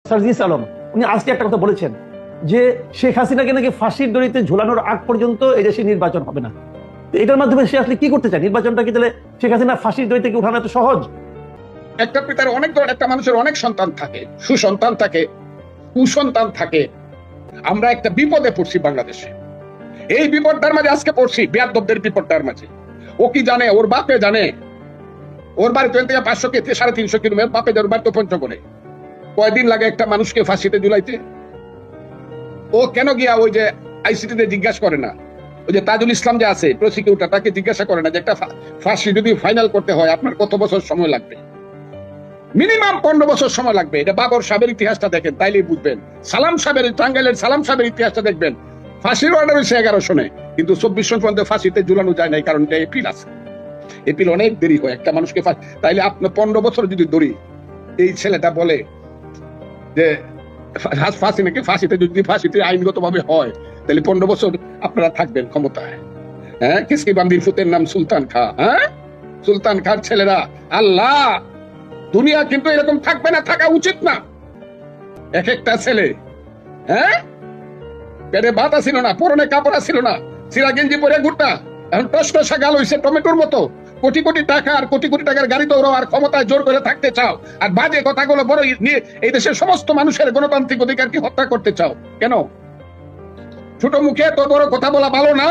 সার্জিস আলম উনি আজকে একটা কথা বলেছেন যে শেখ হাসিনাকে নাকি ফাঁসির দড়িতে ঝুলানোর আগ পর্যন্ত এই দেশে নির্বাচন হবে না। এটার মাধ্যমে সে আসলে কি করতে চায়? নির্বাচনটা কি তাহলে শেখ হাসিনা ফাঁসির দড়ি থেকে উঠানো এত সহজ? একটা পিতার অনেক একটা মানুষের অনেক সন্তান থাকে, সুসন্তান থাকে, কুসন্তান থাকে। আমরা একটা বিপদে পড়ছি বাংলাদেশে। এই বিপদটার মাঝে আজকে পড়ছি, বেয়াদবদের বিপদটার মাঝে। ও কি জানে? ওর বাপে জানে। ওর বাড়ি থেকে 500 কে 350 কিলোমিটার, বাপে ওর বাড়ি তো পঞ্চগড়ে। কয়দিন লাগে একটা মানুষকে ফাঁসিতে ঝুলাইতে? ও কেন গিয়া ওই যে আইসিটিতে জিজ্ঞাসা করে না? ওই যে তাজুল ইসলাম যে আছে প্রসিকিউটর, তাকে জিজ্ঞাসা করে না যে একটা ফাঁসি যদি ফাইনাল করতে হয় আপনার কত বছর সময় লাগবে? মিনিমাম 15 বছর সময় লাগবে। এটা বাবর সাহেবের ইতিহাসটা দেখেন, তাইলেই বুঝবেন। সালাম সাহেবের, টাঙ্গাইলের সালাম সাহেবের ইতিহাসটা দেখবেন। ফাঁসির অর্ডার হয়েছে 1100 সনে, কিন্তু 24 পর্যন্ত ফাঁসিতে ঝুলানো যায় নাই, কারণ এটা এপিল আছে। এপিল অনেক দেরি হয় একটা মানুষকে। তাইলে আপনি 15 বছর যদি ধরি, এই ছেলেটা বলে যে ফাঁসি নাকি, ফাঁসিতে আইনগত ভাবে হয়, তাহলে 15 বছর আপনারা থাকবেন ক্ষমতায়। হ্যাঁ, কিসকি বান্দির ফুতের নাম সুলতান খা। হ্যাঁ, সুলতান খার ছেলেরা, আল্লাহ, দুনিয়া কিন্তু এরকম থাকবে না, থাকা উচিত না। এক একটা ছেলে, হ্যাঁ, পেটে ভাত ছিল না, পরনে কাপড় ছিল না, সিরা গেঞ্জি পরে ঘুরতা, এখন টসটসা গাল হইছে টমেটোর মতো। কোটি কোটি টাকা আর কোটি কোটি টাকার গাড়ি দৌড়াও, আর ক্ষমতায় জোর করে থাকতে চাও, আর বাজে কথাগুলো বড় নিয়ে এই দেশের সমস্ত মানুষের গণতান্ত্রিক অধিকারকে হত্যা করতে চাও। কেন? ছোট মুখে তো বড় কথা বলা ভালো না।